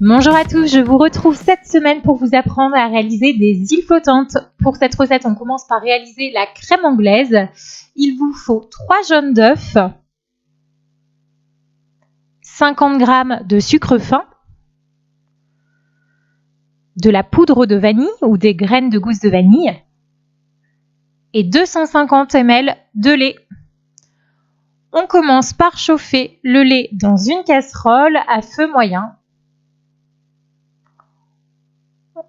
Bonjour à tous, je vous retrouve cette semaine pour vous apprendre à réaliser des îles flottantes. Pour cette recette, on commence par réaliser la crème anglaise. Il vous faut 3 jaunes d'œufs, 50 g de sucre fin, de la poudre de vanille ou des graines de gousse de vanille et 250 ml de lait. On commence par chauffer le lait dans une casserole à feu moyen.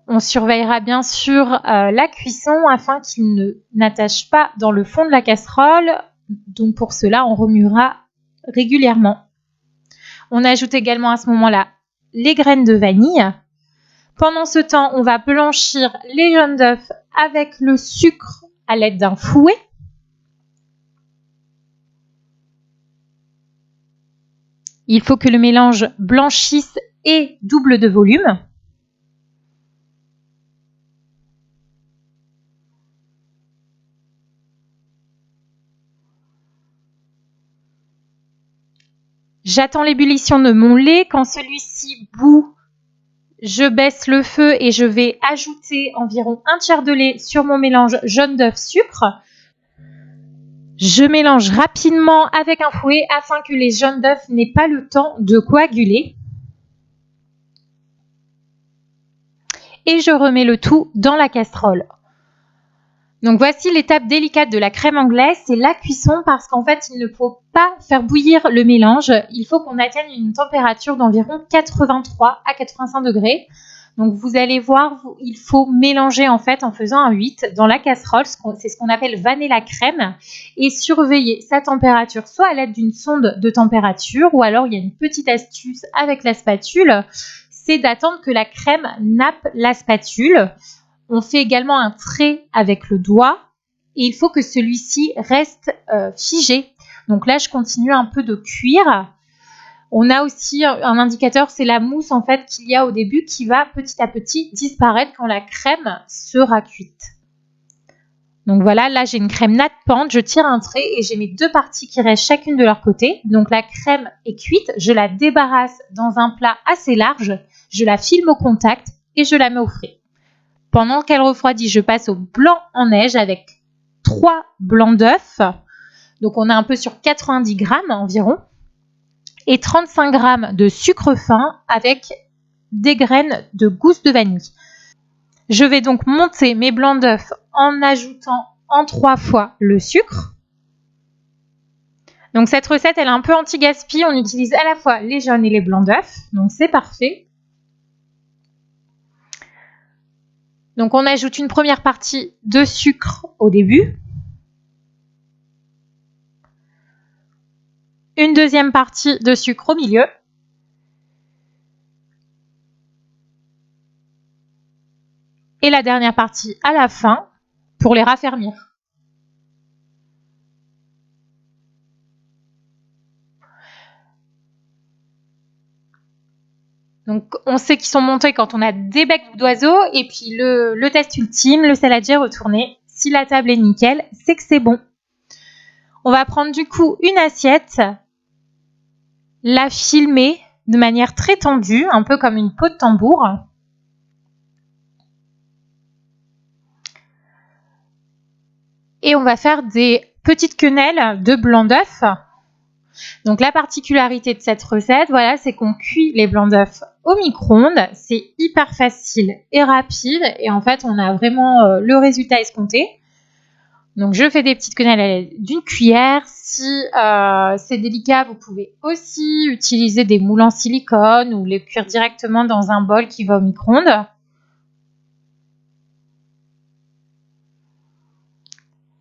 On surveillera bien sûr la cuisson afin qu'il ne n'attache pas dans le fond de la casserole. Donc pour cela, on remuera régulièrement. On ajoute également à ce moment-là les graines de vanille. Pendant ce temps, on va blanchir les jaunes d'œufs avec le sucre à l'aide d'un fouet. Il faut que le mélange blanchisse et double de volume. J'attends l'ébullition de mon lait. Quand celui-ci bout, je baisse le feu et je vais ajouter environ un tiers de lait sur mon mélange jaune d'œuf sucre. Je mélange rapidement avec un fouet afin que les jaunes d'œufs n'aient pas le temps de coaguler. Et je remets le tout dans la casserole. Donc voici l'étape délicate de la crème anglaise, c'est la cuisson parce qu'en fait il ne faut pas faire bouillir le mélange, il faut qu'on atteigne une température d'environ 83 à 85 degrés. Donc vous allez voir, il faut mélanger en fait en faisant un 8 dans la casserole, c'est ce qu'on appelle vanner la crème et surveiller sa température soit à l'aide d'une sonde de température ou alors il y a une petite astuce avec la spatule, c'est d'attendre que la crème nappe la spatule. On fait également un trait avec le doigt et il faut que celui-ci reste figé. Donc là, je continue un peu de cuire. On a aussi un indicateur, c'est la mousse en fait qu'il y a au début qui va petit à petit disparaître quand la crème sera cuite. Donc voilà, là j'ai une crème nappante, je tire un trait et j'ai mes deux parties qui restent chacune de leur côté. Donc la crème est cuite, je la débarrasse dans un plat assez large, je la filme au contact et je la mets au frais. Pendant qu'elle refroidit, je passe au blanc en neige avec 3 blancs d'œufs. Donc on est un peu sur 90 grammes environ. Et 35 grammes de sucre fin avec des graines de gousse de vanille. Je vais donc monter mes blancs d'œufs en ajoutant en 3 fois le sucre. Donc cette recette, elle est un peu anti-gaspi. On utilise à la fois les jaunes et les blancs d'œufs. Donc c'est parfait. Donc on ajoute une première partie de sucre au début. Une deuxième partie de sucre au milieu. Et la dernière partie à la fin pour les raffermir. Donc on sait qu'ils sont montés quand on a des becs d'oiseaux et puis le test ultime, le saladier retourné. Si la table est nickel, c'est que c'est bon. On va prendre du coup une assiette, la filmer de manière très tendue, un peu comme une peau de tambour. Et on va faire des petites quenelles de blanc d'œuf. Donc la particularité de cette recette, voilà, c'est qu'on cuit les blancs d'œufs au micro-ondes. C'est hyper facile et rapide et en fait on a vraiment le résultat escompté. Donc je fais des petites quenelles à l'aide d'une cuillère. Si c'est délicat, vous pouvez aussi utiliser des moules en silicone ou les cuire directement dans un bol qui va au micro-ondes.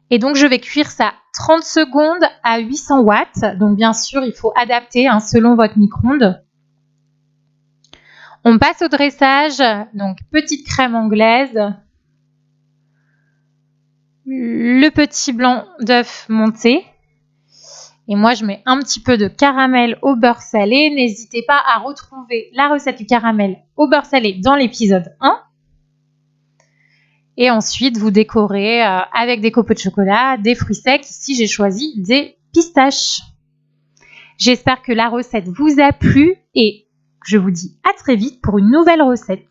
Et donc je vais cuire ça 30 secondes à 800 watts. Donc bien sûr, il faut adapter selon votre micro-ondes. On passe au dressage. Donc petite crème anglaise. Le petit blanc d'œuf monté. Et moi, je mets un petit peu de caramel au beurre salé. N'hésitez pas à retrouver la recette du caramel au beurre salé dans l'épisode 1. Et ensuite, vous décorez avec des copeaux de chocolat, des fruits secs. Ici, j'ai choisi des pistaches. J'espère que la recette vous a plu et je vous dis à très vite pour une nouvelle recette.